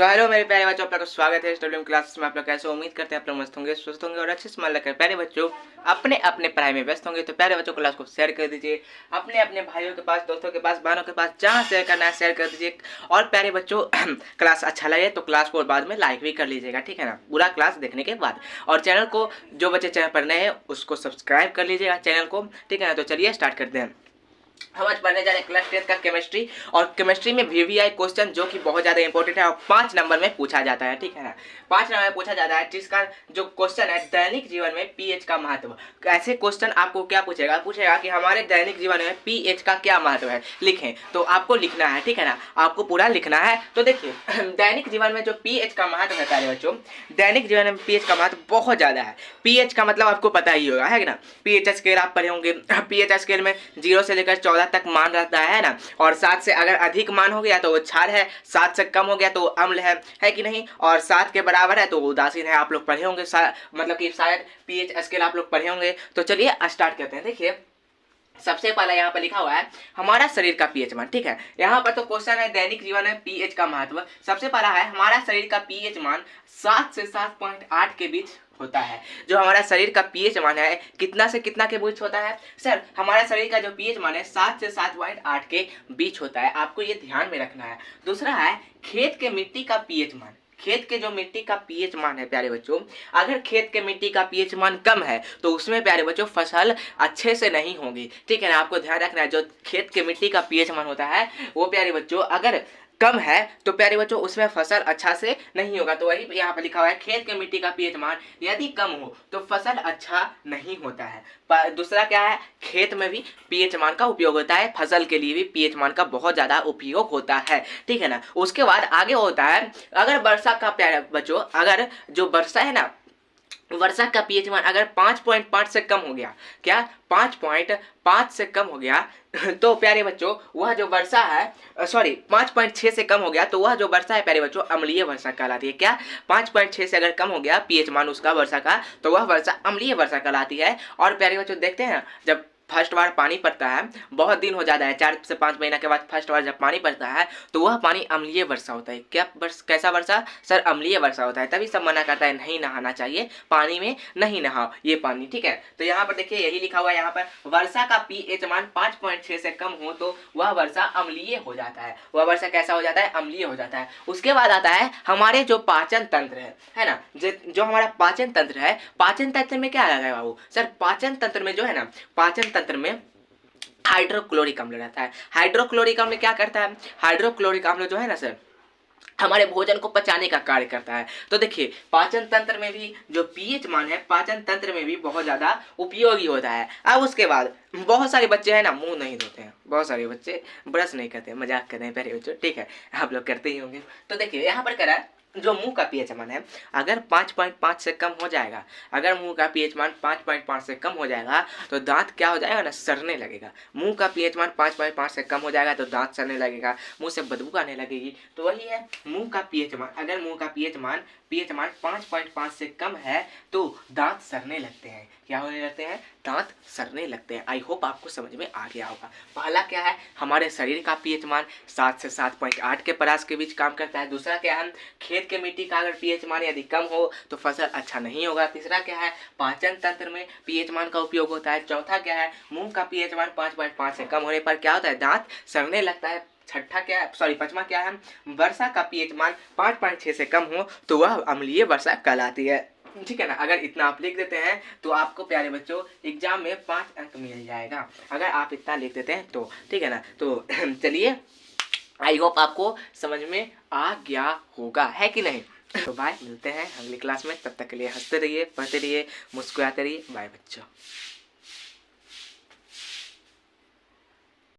तो हेलो मेरे प्यारे बच्चों, आप लोग का स्वागत है स्टूडियो क्लासेस में। आप लोग कैसे उम्मीद करते हैं आप लोग मस्त होंगे, स्वस्थ होंगे और अच्छे से मन लगकर प्यारे बच्चों अपने अपने पढ़ाई में व्यस्त होंगे। तो प्यारे बच्चों क्लास को शेयर कर दीजिए अपने अपने भाइयों के पास, दोस्तों के पास, बहनों के पास, जहाँ शेयर करना है शेयर कर दीजिए। और प्यारे बच्चों क्लास अच्छा लगे तो क्लास को बाद में लाइक भी कर लीजिएगा, ठीक है ना, पूरा क्लास देखने के बाद। और चैनल को जो बच्चे चैनल पर नए हैं उसको सब्सक्राइब कर लीजिएगा चैनल को, ठीक है ना। तो चलिए स्टार्ट करते हैं। हम आज पढ़ने जा रहे हैं क्लास 10 का केमिस्ट्री। और केमिस्ट्री में वीवीआई क्वेश्चन जो कि बहुत ज़्यादा इंपॉर्टेंट है और 5 नंबर में पूछा जाता है, ठीक है ना। 5 नंबर में पूछा जाता है, जिसका जो क्वेश्चन है दैनिक जीवन में पीएच का महत्व। ऐसे क्वेश्चन आपको क्या पूछेगा कि हमारे दैनिक जीवन में पीएच का क्या महत्व है, लिखें। तो आपको लिखना है, ठीक है ना, आपको पूरा लिखना है। तो देखिए दैनिक जीवन में जो पीएच का महत्व है प्यारे बच्चों, दैनिक जीवन में पीएच का महत्व बहुत ज़्यादा है। पीएच का मतलब आपको पता ही होगा, है ना। पीएच स्केल आप पढ़े होंगे। पीएच स्केल में 0 से लेकर 14 तक मान रहता है ना। और 7 से अगर अधिक मान हो गया तो वो क्षार है, 7 से कम हो गया तो अम्ल है कि नहीं, और 7 के बराबर है तो उदासीन है। आप लोग पढ़े होंगे, मतलब कि शायद पीएच स्केल आप लोग पढ़े होंगे। तो चलिए स्टार्ट करते हैं। देखिए सबसे पहला यहाँ पर लिखा हुआ है हमारा शरीर का पीएच मान, ठीक है। यहाँ पर तो क्वेश्चन है दैनिक जीवन में पीएच का महत्व। सबसे पहला है हमारा शरीर का पीएच मान 7 से 7.8 के बीच होता है। जो हमारा शरीर का पीएच मान है कितना से कितना के बीच होता है सर? हमारा शरीर का जो पीएच मान है 7 से 7.8 के बीच होता है, आपको ये ध्यान में रखना है। दूसरा है खेत के मिट्टी का पीएच मान। खेत के जो मिट्टी का पीएच मान है प्यारे बच्चों, अगर खेत के मिट्टी का पीएच मान कम है तो उसमें प्यारे बच्चों फसल अच्छे से नहीं होगी, ठीक है ना। आपको ध्यान रखना है जो खेत के मिट्टी का पीएच मान होता है वो प्यारे बच्चों अगर कम है तो प्यारे बच्चों उसमें फसल अच्छा से नहीं होगा। तो वही यहाँ पर लिखा हुआ है खेत के मिट्टी का पीएच मान यदि कम हो तो फसल अच्छा नहीं होता है। दूसरा क्या है, खेत में भी पीएच मान का उपयोग होता है, फसल के लिए भी पीएच मान का बहुत ज़्यादा उपयोग होता है, ठीक है ना। उसके बाद आगे होता है अगर वर्षा का प्यारे बच्चों, अगर जो वर्षा है ना, वर्षा का पीएच मान अगर 5.5 से कम हो गया, क्या 5.5 से कम हो गया तो प्यारे बच्चों वह जो वर्षा है, सॉरी 5.6 से कम हो गया तो वह जो वर्षा है प्यारे बच्चों अम्लीय वर्षा कहलाती है। क्या 5.6 से अगर कम हो गया पीएच मान उसका वर्षा का तो वह वर्षा अम्लीय वर्षा कहलाती है। और प्यारे बच्चों देखते हैं जब फर्स्ट बार पानी पड़ता है, बहुत दिन हो जाता है, 4 से 5 महीना के बाद फर्स्ट बार जब पानी पड़ता है तो वह पानी अम्लीय वर्षा होता है। क्या कैसा वर्षा सर? अम्लीय वर्षा होता है। तभी सब मना करता है नहीं नहाना चाहिए, पानी में नहीं नहाओ ये पानी, ठीक है। तो यहाँ पर देखिए यही लिखा हुआ है, यहाँ पर वर्षा का पीएच मान 5.6 से कम हो तो वह वर्षा अम्लीय हो जाता है। वह वर्षा कैसा हो जाता है? अम्लीय हो जाता है। उसके बाद आता है हमारे जो पाचन तंत्र है ना, जो हमारा पाचन तंत्र है, पाचन तंत्र में क्या लगा है बाबू सर? पाचन तंत्र में जो है ना, पाचन तंत्र में हाइड्रोक्लोरिक अम्ल रहता है। हाइड्रोक्लोरिक अम्ल क्या करता है? हाइड्रोक्लोरिक अम्ल जो है ना सर हमारे भोजन को पचाने का कार्य करता है। तो देखिए पाचन तंत्र में भी जो पीएच मान है पाचन तंत्र में भी बहुत ज़्यादा उपयोगी होता है। अब उसके बाद बहुत सारे बच्चे हैं ना मुंह नहीं धोते हैं, बहुत सारे बच्चे ब्रश नहीं करते हैं, मजाक कर रहे हैं प्यारे बच्चों, ठीक है, आप लोग करते ही होंगे। तो देखिए यहाँ पर कह रहा है जो मुंह का पीएच मान है अगर 5.5 से कम हो जाएगा, अगर मुंह का पीएच मान 5.5 से कम हो जाएगा तो दांत क्या हो जाएगा ना, सड़ने लगेगा। मुंह का पीएच मान 5.5 से कम हो जाएगा तो दांत सड़ने लगेगा, मुंह से बदबू आने लगेगी। तो वही है मुंह का पीएच मान, अगर मुंह का पीएच मान 5.5 से कम है तो दांत सड़ने लगते हैं। क्या होने लगते हैं? दांत सड़ने लगते हैं। आई होप आपको समझ में आ गया होगा। पहला क्या है, हमारे शरीर का पीएच मान 7 से 7.8 के परास के बीच काम करता है। दूसरा क्या है, खेत के मिट्टी का अगर पीएच मान यदि कम हो तो फसल अच्छा नहीं होगा। तीसरा क्या है, पाचन तंत्र में पीएच मान का उपयोग होता है। चौथा क्या है, मुंह का पीएच मान 5.5 से कम होने पर क्या होता है, दांत सड़ने लगता है। छठा क्या है, सॉरी पांचवा क्या है, वर्षा का पीएच मान 5.6 से कम हो तो वह अम्लीय वर्षा कहलाती है, ठीक है ना। अगर इतना आप लिख देते हैं तो आपको प्यारे बच्चों एग्जाम में 5 अंक मिल जाएगा, अगर आप इतना लिख देते हैं तो, ठीक है ना। तो चलिए आई होप आपको समझ में आ गया होगा, है कि नहीं। तो बाय, मिलते हैं अगली क्लास में, तब तक के लिए हंसते रहिए, पढ़ते रहिए, मुस्कुराते रहिए। बाय बच्चों।